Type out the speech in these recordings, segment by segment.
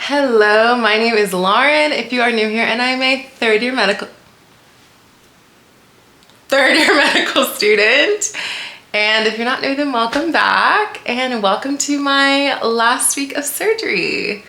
Hello, my name is Lauren. If you are new here, and I'm a third year medical student. And if you're not new, then welcome back and welcome to my last week of surgery.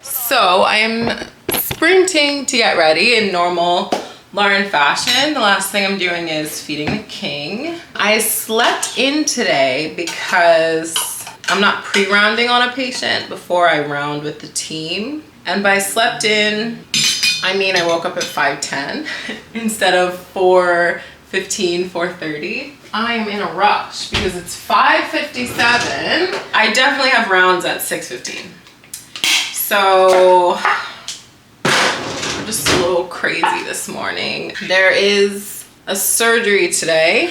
So I am sprinting to get ready in normal Lauren fashion. The last thing I'm doing is feeding the king. I slept in today because I'm not pre-rounding on a patient before I round with the team. And by slept in, I mean I woke up at 5:10 instead of 4:15, 4:30. I am in a rush because it's 5:57. I definitely have rounds at 6:15. So I'm just a little crazy this morning. There is a surgery today,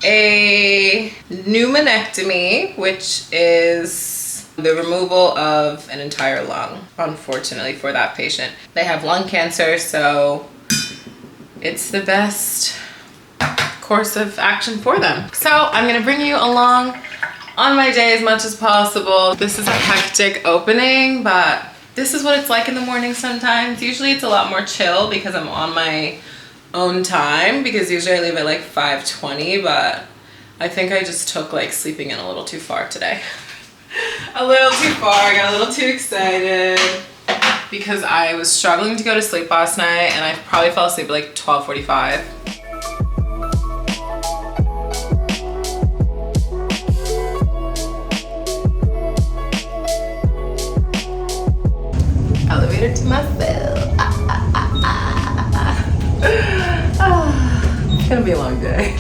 a pneumonectomy, which is the removal of an entire lung, unfortunately for that patient. They have lung cancer, so it's the best course of action for them. So I'm gonna bring you along on my day as much as possible. This is a hectic opening, but this is what it's like in the morning sometimes. Usually it's a lot more chill because I'm on my own time, because usually I leave at like 5:20, but I think I just took like sleeping in a little too far today. A little too far, I got a little too excited because I was struggling to go to sleep last night and I probably fell asleep at like 12:45. Elevator to myself. It's gonna be a long day.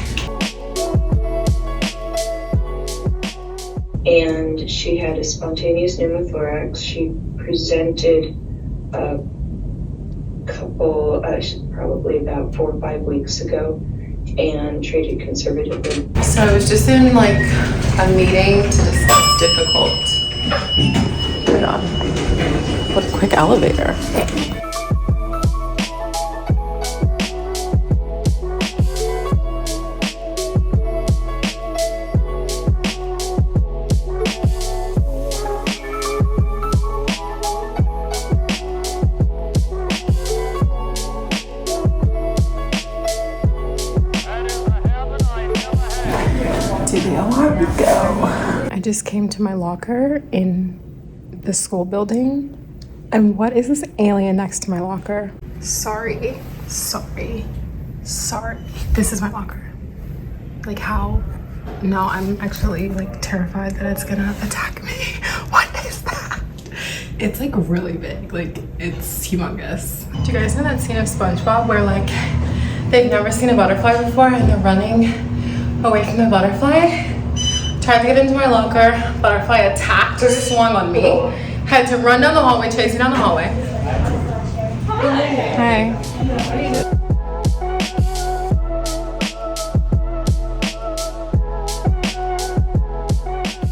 And she had a spontaneous pneumothorax. She presented a couple, probably about 4 or 5 weeks ago, and treated conservatively. So I was just in like a meeting to discuss difficult. Oh my God. What a quick elevator. To the alarm we go. I just came to my locker in the school building. And what is this alien next to my locker? Sorry. This is my locker. Like how? No, I'm actually like terrified that it's gonna attack me. What is that? It's like really big, like it's humongous. Do you guys know that scene of SpongeBob where like they've never seen a butterfly before and they're running away from the butterfly? Tried to get into my locker, butterfly attacked, just swung on me. Had to run down the hallway, chase me down the hallway. Hi.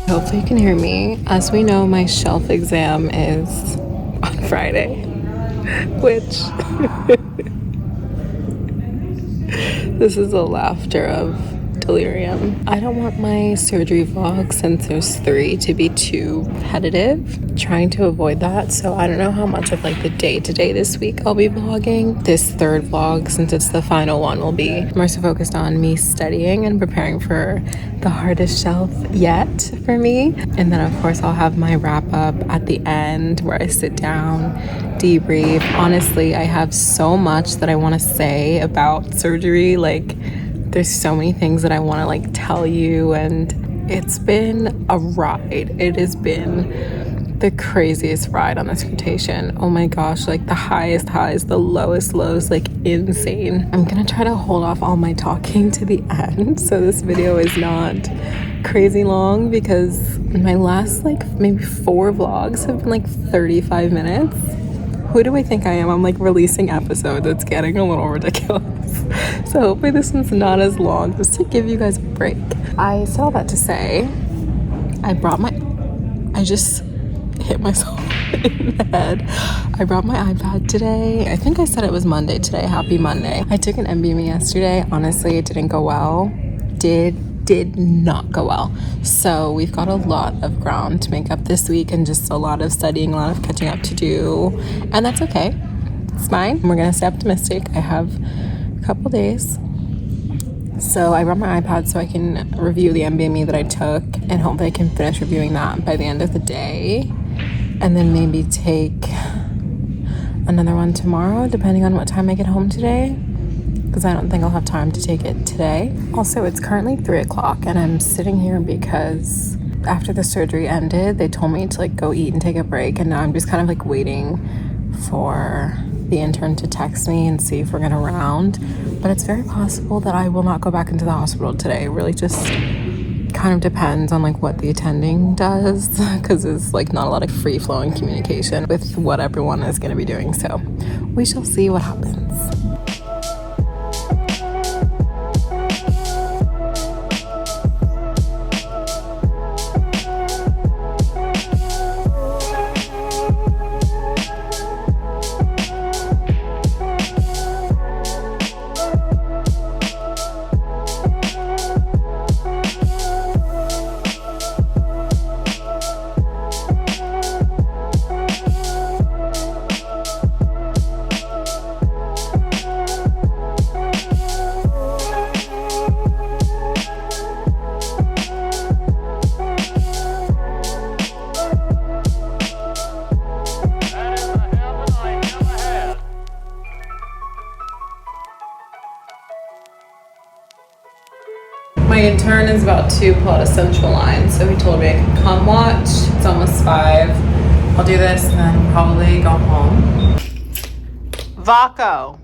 Hopefully you can hear me. As we know, my shelf exam is on Friday, which this is the laughter of delirium. I don't want my surgery vlog, since there's 3, to be too repetitive. Trying to avoid that, so I don't know how much of like the day-to-day this week I'll be vlogging. This third vlog, since it's the final one, will be more so focused on me studying and preparing for the hardest shelf yet for me. And then of course I'll have my wrap up at the end where I sit down, debrief. Honestly, I have so much that I want to say about surgery. Like there's so many things that I want to like tell you, and it's been a ride. It has been the craziest ride on this rotation. Oh my gosh, like the highest highs, the lowest lows, like insane. I'm gonna try to hold off all my talking to the end so this video is not crazy long, because my last like maybe 4 vlogs have been like 35 minutes. Who do I think I am? I'm like releasing episodes. It's getting a little ridiculous. So hopefully this one's not as long, just to give you guys a break. I said all that to say, I just hit myself in the head. I brought my iPad today. I think I said it was Monday today. Happy Monday. I took an MBME yesterday. Honestly, it didn't go well. Did not go well. So we've got a lot of ground to make up this week and just a lot of studying, a lot of catching up to do. And that's okay. It's fine. We're going to stay optimistic. I have a couple days. So I brought my iPad so I can review the MBME that I took, and hopefully I can finish reviewing that by the end of the day, and then maybe take another one tomorrow, depending on what time I get home today, because I don't think I'll have time to take it today. Also, it's currently 3 o'clock, and I'm sitting here because after the surgery ended, they told me to like go eat and take a break, and now I'm just kind of like waiting for the intern to text me and see if we're gonna round. But it's very possible that I will not go back into the hospital today. It really just kind of depends on like what the attending does, because it's like not a lot of free-flowing communication with what everyone is going to be doing. So we shall see what happens. My intern is about to pull out a central line, so he told me I could come watch. It's almost 5. I'll do this and then probably go home. Vaco.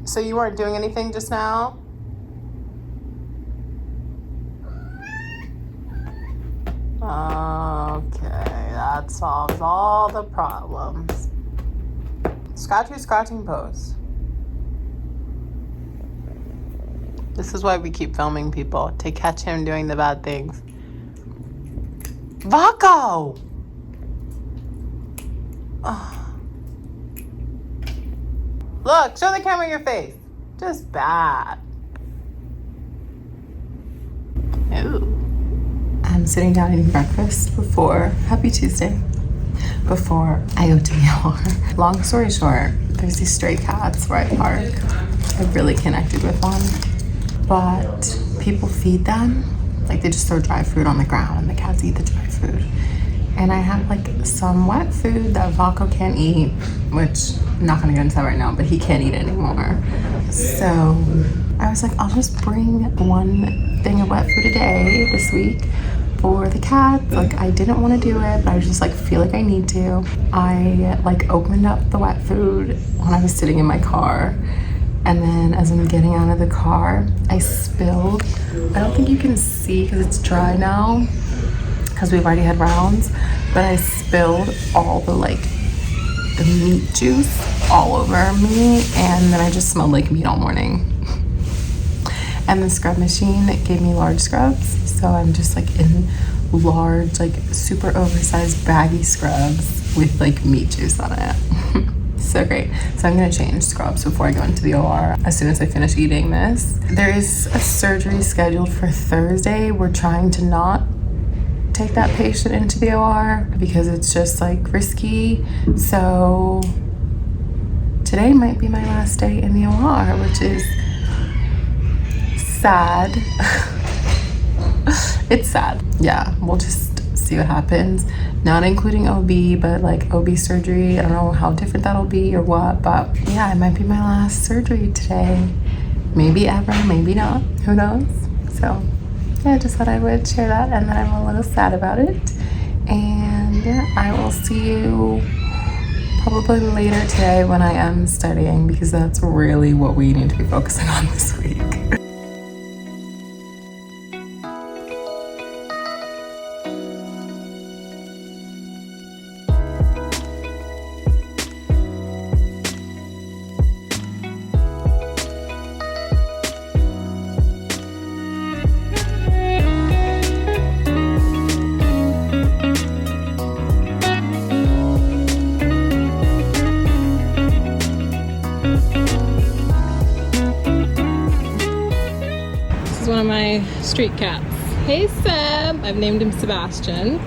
So you weren't doing anything just now? Okay, that solves all the problems. Scratching pose. This is why we keep filming people, to catch him doing the bad things. Vaco! Oh. Look, show the camera your face. Just bad. Ooh. I'm sitting down eating breakfast before, happy Tuesday, before I go to the OR. Long story short, there's these stray cats where I park. I really connected with one, but people feed them. Like they just throw dry food on the ground and the cats eat the dry food. And I have like some wet food that Vaco can't eat, which I'm not gonna get into that right now, but he can't eat it anymore. So I was like, I'll just bring one thing of wet food a day this week for the cats. Like I didn't want to do it, but I was just like feel like I need to. I like opened up the wet food when I was sitting in my car, and then as I'm getting out of the car, I spilled. I don't think you can see because it's dry now because we've already had rounds, but I spilled all the like the meat juice all over me, and then I just smelled like meat all morning. And the scrub machine gave me large scrubs, so I'm just like in large, like super oversized baggy scrubs with like meat juice on it. So great. So I'm gonna change scrubs before I go into the OR as soon as I finish eating this. There is a surgery scheduled for Thursday. We're trying to not take that patient into the OR because it's just like risky. So today might be my last day in the OR, which is sad. It's sad. Yeah, we'll just see what happens. Not including OB, but like OB surgery. I don't know how different that'll be or what, but yeah, it might be my last surgery today. Maybe ever, maybe not. Who knows? So yeah, I just thought I would share that, and then I'm a little sad about it. And yeah, I will see you probably later today when I am studying, because that's really what we need to be focusing on this week. my street cats. Hey Seb, I've named him Sebastian.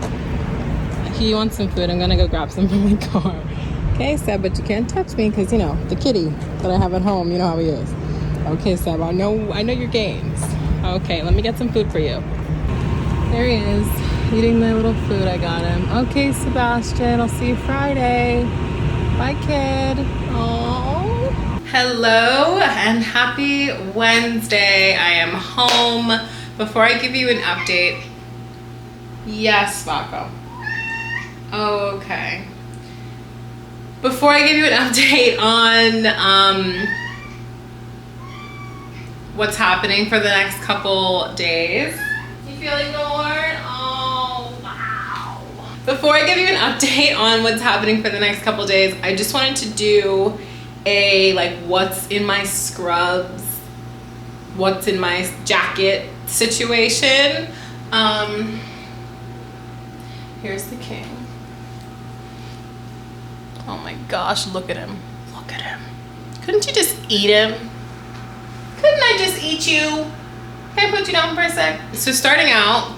He wants some food. I'm gonna go grab some from my car. Okay, Seb, but you can't touch me because, you know, the kitty that I have at home, you know how he is. Okay, Seb, I know your games. Okay, let me get some food for you. There he is, eating my little food I got him. Okay, Sebastian, I'll see you Friday. Bye, kid. Aww. Hello and happy Wednesday. I am home. Before I give you an update, yes, Vaco. Okay. Before I give you an update on what's happening for the next couple days. You feeling bored? Oh, wow. Before I give you an update on what's happening for the next couple days, I just wanted to do a what's in my scrubs, what's in my jacket situation. Here's the king. Oh my gosh, look at him. Look at him. Couldn't you just eat him? Couldn't I just eat you? Can I put you down for a sec? So starting out,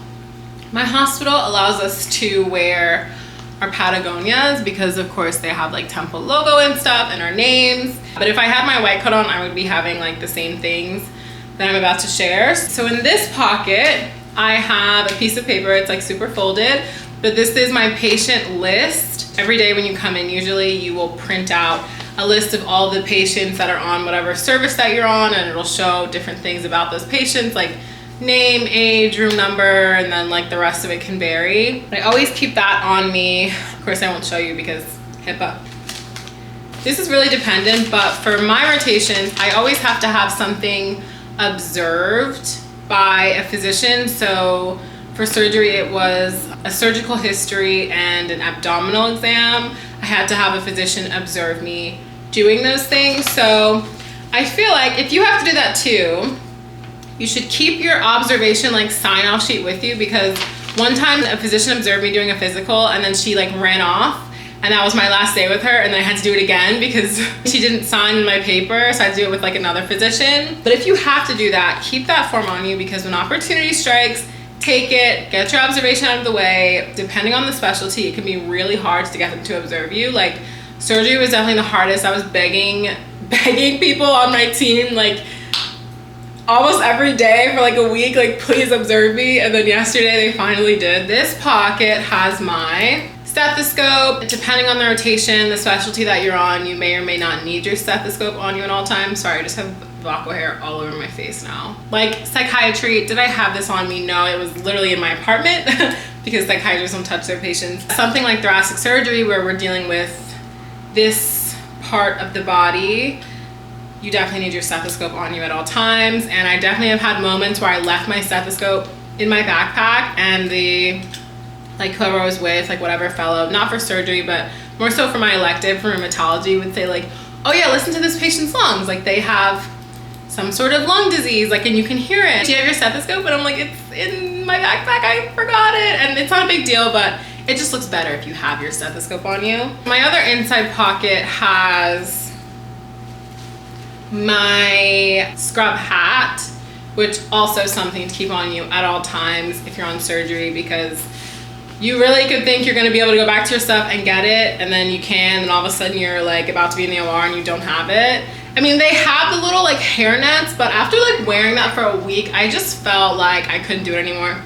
my hospital allows us to wear our Patagonias because of course they have temple logo and stuff and our names. But if I had my white coat on, I would be having the same things that I'm about to share. So in this pocket, I have a piece of paper. It's super folded, but this is my patient list. Every day when you come in, usually you will print out a list of all the patients that are on whatever service that you're on, and it'll show different things about those patients, like name, age, room number, and then the rest of it can vary. But I always keep that on me. Of course, I won't show you because HIPAA. This is really dependent, but for my rotations, I always have to have something observed by a physician. So for surgery, it was a surgical history and an abdominal exam. I had to have a physician observe me doing those things. So I feel like if you have to do that too, you should keep your observation sign-off sheet with you, because one time a physician observed me doing a physical and then she ran off, and that was my last day with her, and then I had to do it again because she didn't sign my paper, so I had to do it with another physician. But if you have to do that, keep that form on you, because when opportunity strikes, take it, get your observation out of the way. Depending on the specialty, it can be really hard to get them to observe you. Surgery was definitely the hardest. I was begging people on my team almost every day for a week, please observe me. And then yesterday they finally did. This pocket has my stethoscope. Depending on the rotation, the specialty that you're on, you may or may not need your stethoscope on you at all times. Sorry, I just have Vaco hair all over my face now. Psychiatry, did I have this on me? No, it was literally in my apartment because psychiatrists don't touch their patients. Something like thoracic surgery, where we're dealing with this part of the body, you definitely need your stethoscope on you at all times. And I definitely have had moments where I left my stethoscope in my backpack, and the whoever I was with, whatever fellow, not for surgery, but more so for my elective for rheumatology, would say oh yeah, listen to this patient's lungs. They have some sort of lung disease, and you can hear it. Do you have your stethoscope? And I'm it's in my backpack, I forgot it. And it's not a big deal, but it just looks better if you have your stethoscope on you. My other inside pocket has my scrub hat, which also is something to keep on you at all times if you're on surgery, because you really could think you're gonna be able to go back to your stuff and get it, and then you can, and all of a sudden you're about to be in the OR and you don't have it. I mean, they have the little hair nets, but after wearing that for a week, I just felt I couldn't do it anymore.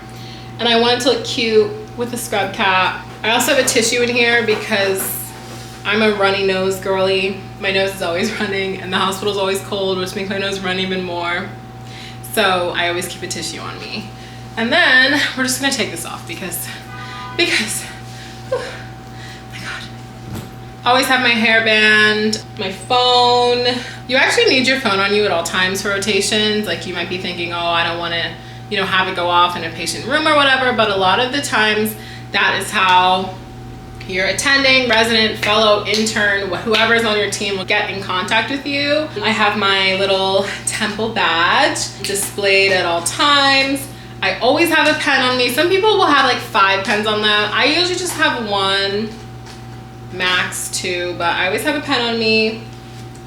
And I wanted to look cute with the scrub cap. I also have a tissue in here because I'm a runny nose girly. My nose is always running, and the hospital's always cold, which makes my nose run even more. So I always keep a tissue on me. And then we're just gonna take this off because, oh my God. Always have my hairband, my phone. You actually need your phone on you at all times for rotations. You might be thinking, oh, I don't wanna, have it go off in a patient room or whatever, but a lot of the times that is how your attending, resident, fellow, intern, whoever's on your team will get in contact with you. I have my little temple badge displayed at all times. I always have a pen on me. Some people will have 5 pens on them. I usually just have 1, max 2, but I always have a pen on me.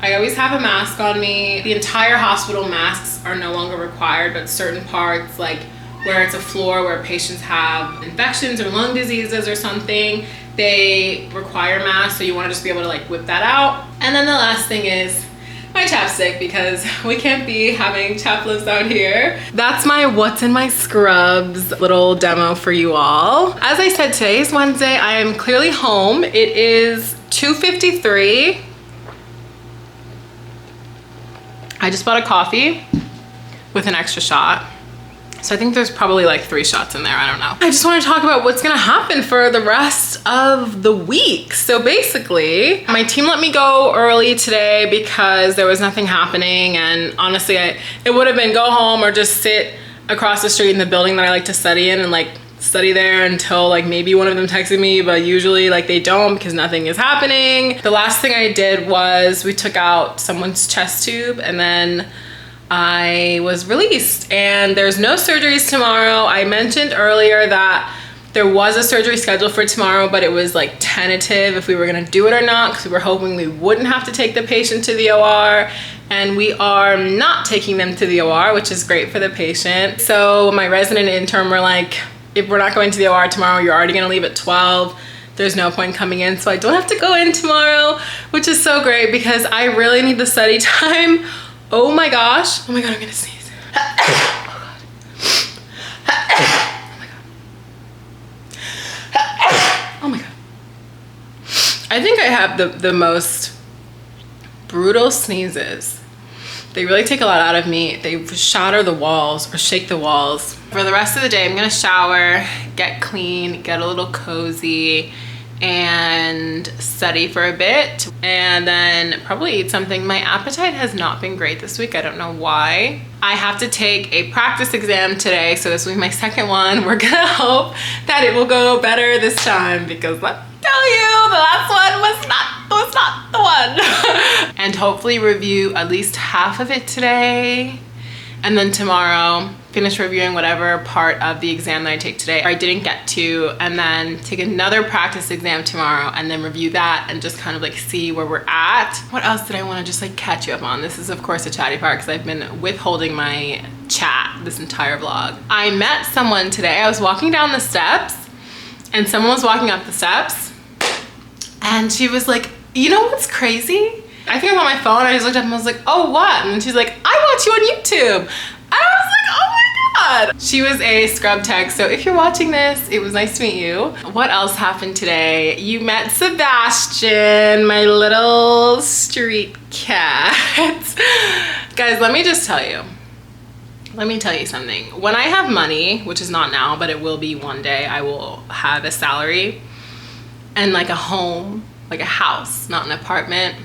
I always have a mask on me. The entire hospital masks are no longer required, but certain parts, like where it's a floor where patients have infections or lung diseases or something, they require masks, so you want to just be able to like whip that out. And then the last thing is my chapstick, because we can't be having chapped lips out here. That's my what's in my scrubs little demo for you all. As I said, today is Wednesday. I am clearly home. It is 2:53. I just bought a coffee with an extra shot. So I think there's probably like 3 shots in there, I don't know. I just want to talk about what's gonna happen for the rest of the week. So basically, my team let me go early today because there was nothing happening, and honestly, it would have been go home or just sit across the street in the building that I like to study in and like study there until like maybe one of them texted me, but usually like they don't because nothing is happening. The last thing I did was we took out someone's chest tube and then I was released, and there's no surgeries tomorrow. I mentioned earlier that there was a surgery scheduled for tomorrow, but it was like tentative if we were gonna do it or not, because we were hoping we wouldn't have to take the patient to the OR, and we are not taking them to the OR, which is great for the patient. So my resident intern were like, if we're not going to the OR tomorrow, you're already gonna leave at 12. There's no point coming in, so I don't have to go in tomorrow, which is so great because I really need the study time. Oh my gosh. Oh my God, I'm gonna sneeze. Oh my God. Oh my God. I think I have the most brutal sneezes. They really take a lot out of me. They shatter the walls or shake the walls. For the rest of the day, I'm gonna shower, get clean, get a little cozy, and study for a bit, and then probably eat something. My appetite has not been great this week. I don't know why. I have to take a practice exam today, so this will be my second one. We're gonna hope that it will go better this time, because let me tell you, the last one was not the one. And hopefully review at least half of it today, and then tomorrow finish reviewing whatever part of the exam that I take today I didn't get to, and then take another practice exam tomorrow, and then review that and just kind of like see where we're at. What else did I want to just like catch you up on? This is of course a chatty part because I've been withholding my chat this entire vlog. I met someone today. I was walking down the steps and someone was walking up the steps, and she was like, you know what's crazy? I think I was on my phone. I just looked up and I was like, oh, what? And she's like, I watch you on YouTube. And I was like, oh my God. She was a scrub tech, so if you're watching this, it was nice to meet you. What else happened today? You met Sebastian, my little street cat. Guys, let me just tell you. Let me tell you something. When I have money, which is not now, but it will be one day, I will have a salary and like a home, like a house, not an apartment.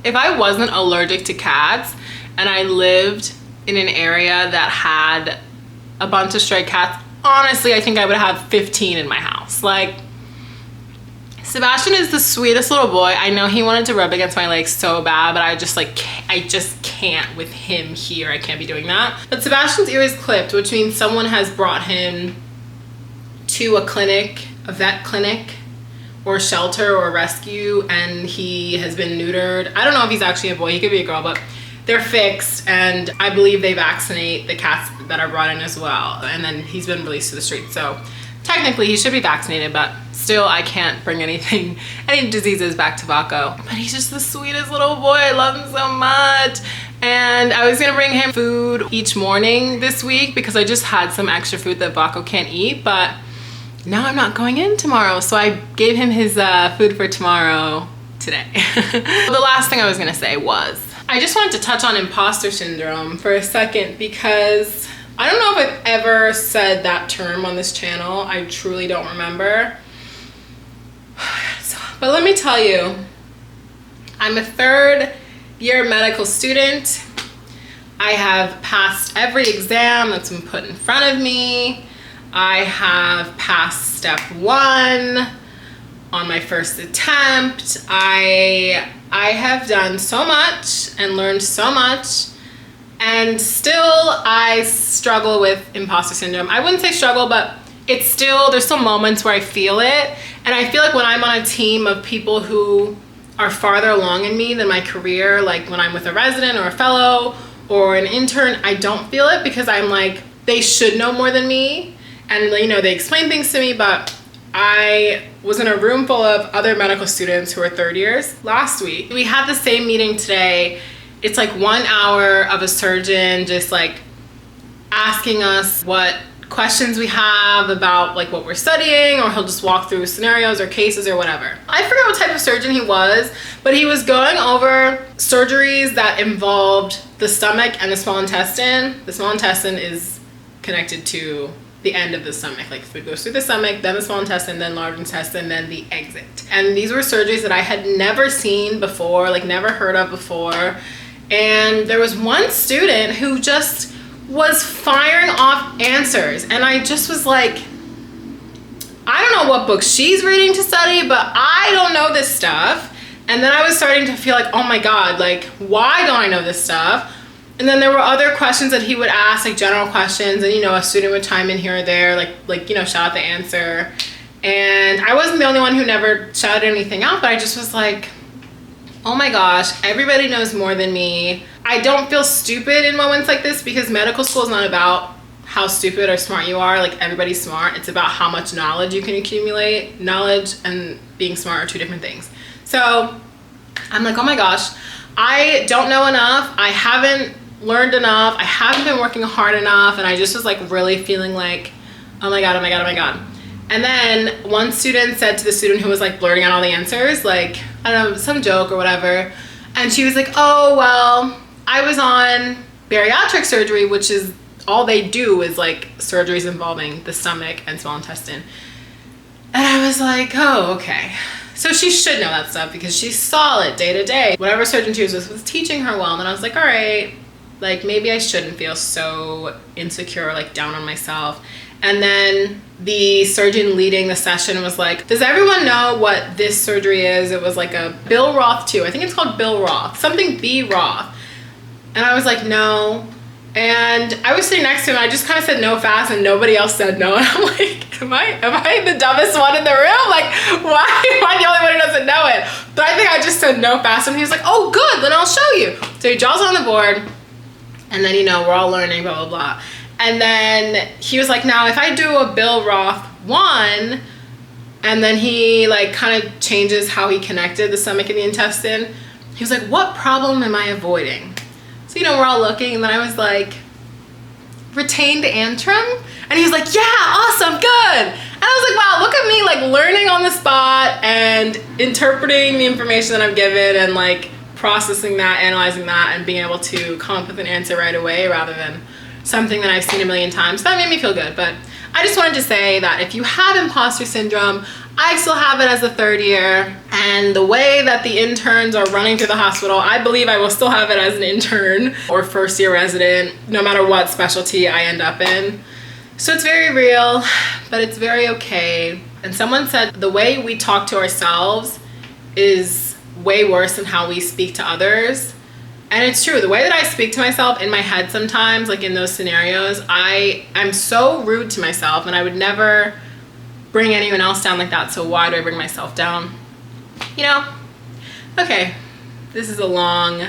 If I wasn't allergic to cats and I lived in an area that had a bunch of stray cats, honestly, I think I would have 15 in my house. Like, Sebastian is the sweetest little boy. I know he wanted to rub against my legs so bad, but I just can't with him here. I can't be doing that. But Sebastian's ear is clipped, which means someone has brought him to a clinic, a vet clinic, or shelter or rescue, and he has been neutered. I don't know if he's actually a boy, he could be a girl, but they're fixed, and I believe they vaccinate the cats that are brought in as well. And then he's been released to the street. So technically he should be vaccinated, but still I can't bring any diseases back to Vaco. But he's just the sweetest little boy. I love him so much. And I was gonna bring him food each morning this week because I just had some extra food that Vaco can't eat, but now I'm not going in tomorrow. So I gave him his food for tomorrow today. The last thing I was gonna say was, I just wanted to touch on imposter syndrome for a second because I don't know if I've ever said that term on this channel. I truly don't remember. But let me tell you, I'm a third-year medical student. I have passed every exam that's been put in front of me. I have passed step 1 on my first attempt. I have done so much and learned so much, and still I struggle with imposter syndrome. I wouldn't say struggle, but there's still moments where I feel it. And I feel like when I'm on a team of people who are farther along in me than my career. Like when I'm with a resident or a fellow or an intern, I don't feel it because I'm like, they should know more than me. And you know, they explain things to me, but I was in a room full of other medical students who are third years last week. We had the same meeting today. It's like 1 hour of a surgeon just like asking us what questions we have about like what we're studying, or he'll just walk through scenarios or cases or whatever. I forgot what type of surgeon he was, but he was going over surgeries that involved the stomach and the small intestine. The small intestine is connected to the end of the stomach, like food goes through the stomach, then the small intestine, then large intestine, then the exit. And these were surgeries that I had never seen before, like never heard of before. And there was one student who just was firing off answers, and I just was like, I don't know what book she's reading to study, but I don't know this stuff. And then I was starting to feel like, oh my God, like, why don't I know this stuff? And then there were other questions that he would ask, like general questions, and you know, a student would chime in here or there, like you know, shout out the answer. And I wasn't the only one who never shouted anything out, but I just was like, oh my gosh, everybody knows more than me. I don't feel stupid in moments like this because medical school is not about how stupid or smart you are. Like everybody's smart. It's about how much knowledge you can accumulate. Knowledge and being smart are two different things. So I'm like, oh my gosh, I don't know enough. I haven't learned enough. I haven't been working hard enough. And I just was like really feeling like, oh my God, oh my God, oh my God. And then one student said to the student who was like blurting out all the answers, like, I don't know, some joke or whatever. And she was like, oh, well, I was on bariatric surgery, which is all they do is like surgeries involving the stomach and small intestine. And I was like, oh, okay. So she should know that stuff because she saw it day to day. Whatever surgeon she was teaching her well. And then I was like, all right, like maybe I shouldn't feel so insecure, like down on myself. And then the surgeon leading the session was like, does everyone know what this surgery is? It was like a Bill Roth 2. I think it's called Bill Roth, something B Roth. And I was like, no. And I was sitting next to him. I just kind of said no fast and nobody else said no. And I'm like, am I the dumbest one in the room? Like, why am I the only one who doesn't know it? But I think I just said no fast. And he was like, oh, good, then I'll show you. So he draws on the board. And then, you know, we're all learning, blah, blah, blah. And then he was like, now if I do a Bill Roth 1, and then he like kind of changes how he connected the stomach and the intestine, he was like, what problem am I avoiding? So, you know, we're all looking, and then I was like, retained antrum? And he was like, yeah, awesome, good. And I was like, wow, look at me like learning on the spot and interpreting the information that I'm given and like processing that, analyzing that, and being able to come up with an answer right away rather than something that I've seen a million times. That made me feel good. But I just wanted to say that if you have imposter syndrome, I still have it as a third year, and the way that the interns are running through the hospital, I believe I will still have it as an intern or first year resident, no matter what specialty I end up in. So it's very real, but it's very okay. And someone said the way we talk to ourselves is way worse than how we speak to others. And it's true, the way that I speak to myself in my head sometimes, like in those scenarios, I'm so rude to myself, and I would never bring anyone else down like that. So why do I bring myself down? You know? Okay, this is a long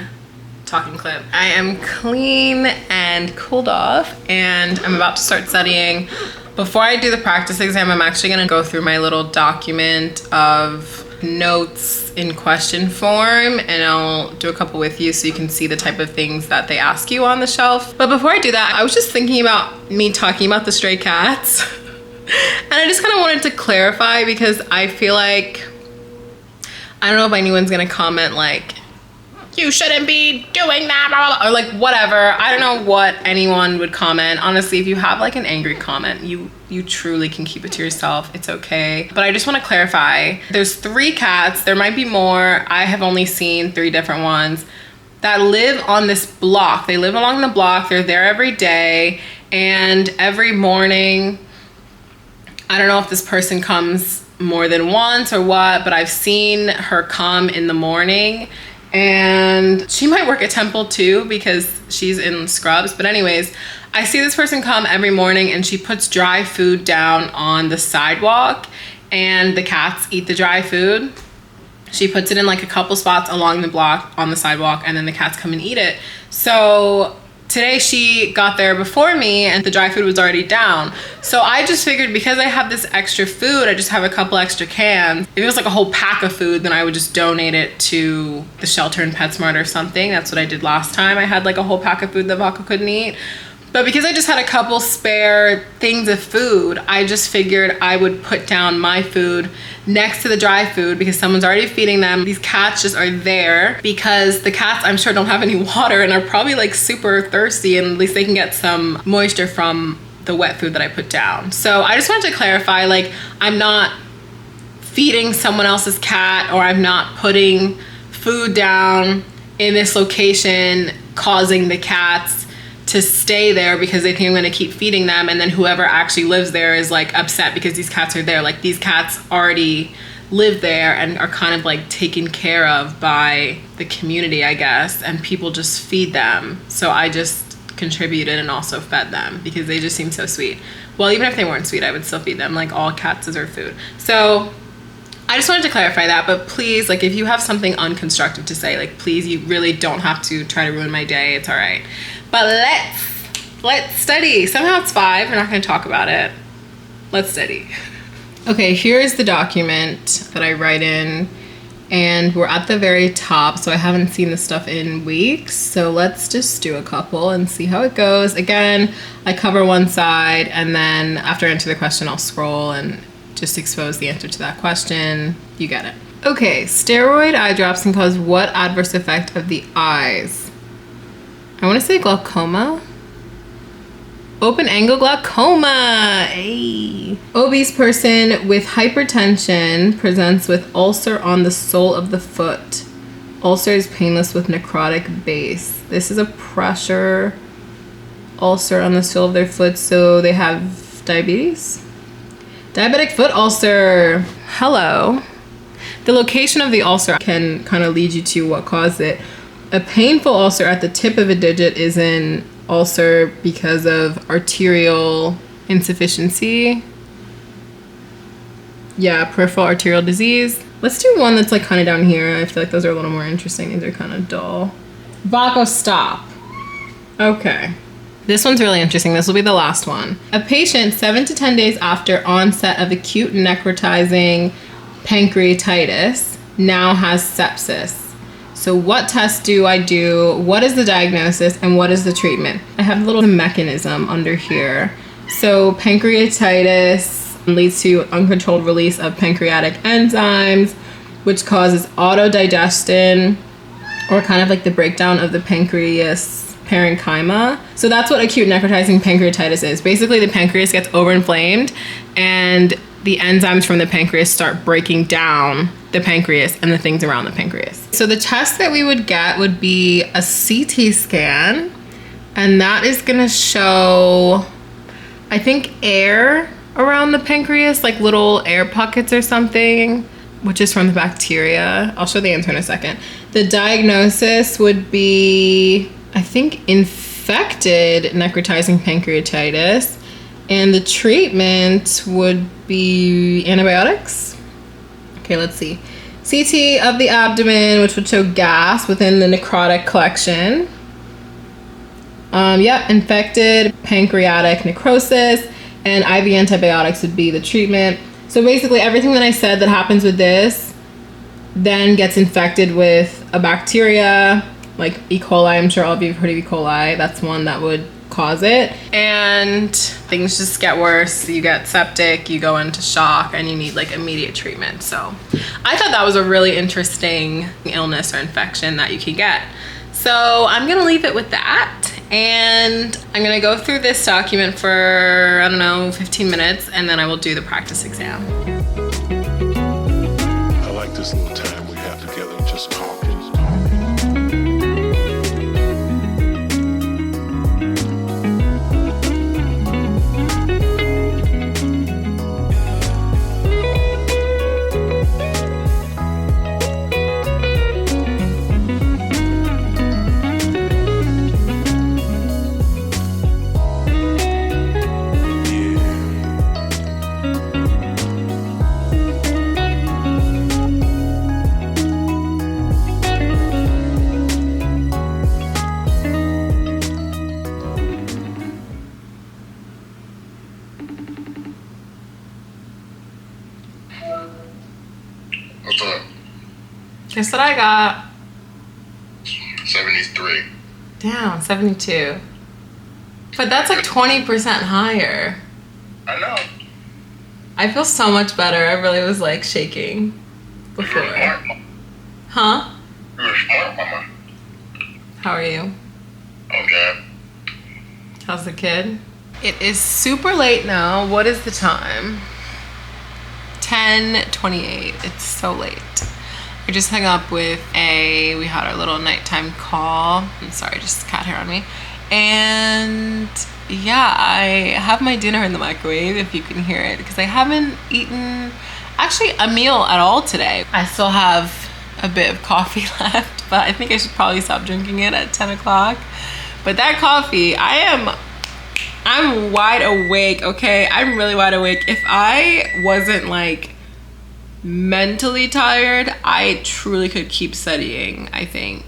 talking clip. I am clean and cooled off, and I'm about to start studying. Before I do the practice exam, I'm actually gonna go through my little document of notes in question form, and I'll do a couple with you so you can see the type of things that they ask you on the shelf. But before I do that, I was just thinking about me talking about the stray cats. And I just kind of wanted to clarify because I feel like, I don't know if anyone's gonna comment like, you shouldn't be doing that, blah, blah, blah, or like whatever. I don't know what anyone would comment. Honestly, if you have like an angry comment, you truly can keep it to yourself. It's okay. But I just want to clarify, there's 3 cats. There might be more. I have only seen 3 different ones that live on this block. They live along the block. They're there every day. And every morning, I don't know if this person comes more than once or what, but I've seen her come in the morning. And she might work at Temple too because she's in scrubs. But anyways, I see this person come every morning, and she puts dry food down on the sidewalk, and the cats eat the dry food. She puts it in like a couple spots along the block on the sidewalk, and then the cats come and eat it. So today she got there before me and the dry food was already down. So I just figured because I have this extra food, I just have a couple extra cans. If it was like a whole pack of food, then I would just donate it to the shelter in PetSmart or something. That's what I did last time. I had like a whole pack of food that Vodka couldn't eat. But because I just had a couple spare things of food, I just figured I would put down my food next to the dry food because someone's already feeding them. These cats just are there because the cats, I'm sure, don't have any water and are probably like super thirsty, and at least they can get some moisture from the wet food that I put down. So I just wanted to clarify, like, I'm not feeding someone else's cat, or I'm not putting food down in this location causing the cats to stay there because they think I'm gonna keep feeding them, and then whoever actually lives there is like upset because these cats are there. Like, these cats already live there and are kind of like taken care of by the community, I guess, and people just feed them. So I just contributed and also fed them because they just seem so sweet. Well, even if they weren't sweet, I would still feed them. Like, all cats deserve food. So I just wanted to clarify that, but please, like, if you have something unconstructive to say, like, please, you really don't have to try to ruin my day. It's all right. But let's study. Somehow it's 5. We're not going to talk about it. Let's study. Okay, here's the document that I write in, and we're at the very top, so I haven't seen this stuff in weeks. So let's just do a couple and see how it goes. Again, I cover one side, and then after I answer the question, I'll scroll and just expose the answer to that question. You get it. Okay, steroid eye drops can cause what adverse effect of the eyes? I want to say glaucoma. Open angle glaucoma. Hey. Obese person with hypertension presents with ulcer on the sole of the foot. Ulcer is painless with necrotic base. This is a pressure ulcer on the sole of their foot, so they have diabetes. Diabetic foot ulcer. Hello. The location of the ulcer can kind of lead you to what caused it. A painful ulcer at the tip of a digit is an ulcer because of arterial insufficiency. Yeah, peripheral arterial disease. Let's do one that's like kind of down here. I feel like those are a little more interesting. These are kind of dull. Vaco, stop. Okay. This one's really interesting. This will be the last one. A patient 7 to 10 days after onset of acute necrotizing pancreatitis now has sepsis. So what tests do I do? What is the diagnosis and what is the treatment? I have a little mechanism under here. So pancreatitis leads to uncontrolled release of pancreatic enzymes, which causes autodigestion, or kind of like the breakdown of the pancreas parenchyma. So that's what acute necrotizing pancreatitis is. Basically, the pancreas gets overinflamed and the enzymes from the pancreas start breaking down the pancreas and the things around the pancreas. So the test that we would get would be a CT scan, and that is gonna show, I think, air around the pancreas, like little air pockets or something, which is from the bacteria. I'll show the answer in a second. The diagnosis would be, I think, infected necrotizing pancreatitis, and the treatment would be antibiotics. Okay, let's see. CT of the abdomen, which would show gas within the necrotic collection. Infected pancreatic necrosis, and IV antibiotics would be the treatment. So basically everything that I said that happens with this then gets infected with a bacteria, like E. coli. I'm sure all of you have heard of E. coli. That's one that would cause it, and things just get worse. You get septic, you go into shock, and you need like immediate treatment. So I thought that was a really interesting illness or infection that you can get. So I'm gonna leave it with that, and I'm gonna go through this document for, I don't know, 15 minutes, and then I will do the practice exam. I like this little time we have together just talking. Guess what I got? 73. Damn, 72. But that's like 20% higher. I know. I feel so much better. I really was like shaking before. You're smart, Mama. Huh? You're smart, Mama. How are you? Okay. How's the kid? It is super late now. What is the time? 10:28. It's so late. I just hung up with we had our little nighttime call. I'm sorry, just cat hair on me. And yeah, I have my dinner in the microwave if you can hear it, because I haven't eaten actually a meal at all today. I still have a bit of coffee left, but I think I should probably stop drinking it at 10 o'clock. But that coffee, I'm wide awake, okay? I'm really wide awake. If I wasn't like mentally tired, I truly could keep studying, I think.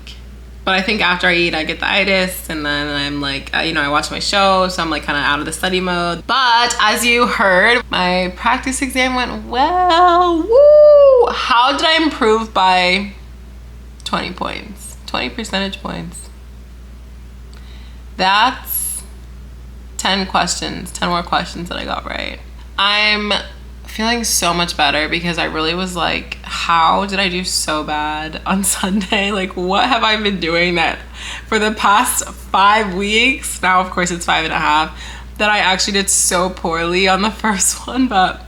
But I think after I eat, I get the itis, and then I'm like, I watch my show, so I'm like kind of out of the study mode. But as you heard, my practice exam went well. Woo! How did I improve by 20 points? 20 percentage points. That's 10 more questions that I got right. I'm feeling so much better because I really was like, how did I do so bad on Sunday? Like, what have I been doing that for the past 5 weeks? Now, of course, it's 5.5, that I actually did so poorly on the first one, but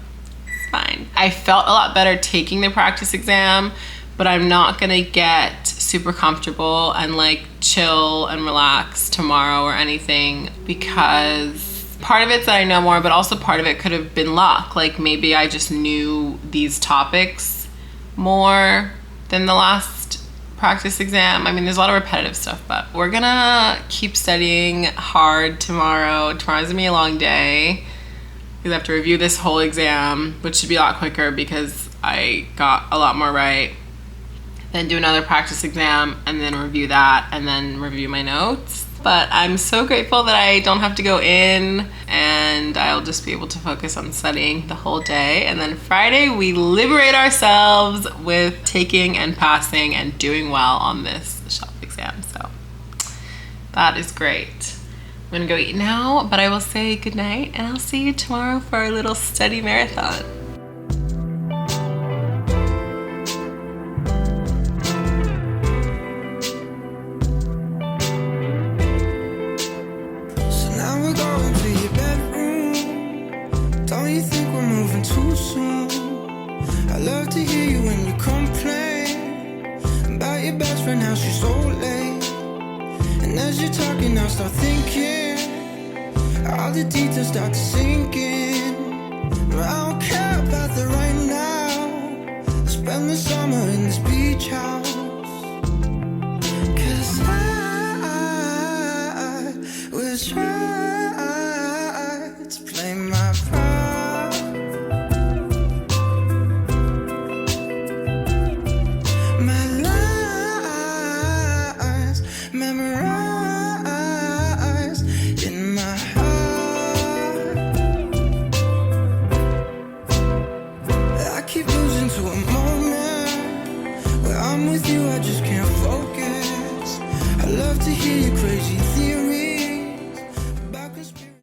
it's fine. I felt a lot better taking the practice exam, but I'm not gonna get super comfortable and like chill and relax tomorrow or anything, because part of it's that I know more, but also part of it could have been luck. Like maybe I just knew these topics more than the last practice exam. I mean, there's a lot of repetitive stuff, but we're gonna keep studying hard tomorrow. Tomorrow's gonna be a long day because I have to review this whole exam, which should be a lot quicker because I got a lot more right. Then do another practice exam and then review that and then review my notes. But I'm so grateful that I don't have to go in, and I'll just be able to focus on studying the whole day. And then Friday, we liberate ourselves with taking and passing and doing well on this shelf exam. So that is great. I'm gonna go eat now, but I will say good night, and I'll see you tomorrow for our little study marathon. Now she's so late, and as you're talking, I'll start thinking. All the details start to sink in. I don't care about the right now. Spend the summer in this beach house, 'cause I was right to play my part. Memorized in my heart. I keep losing to a moment where I'm with you, I just can't focus. I love to hear your crazy things.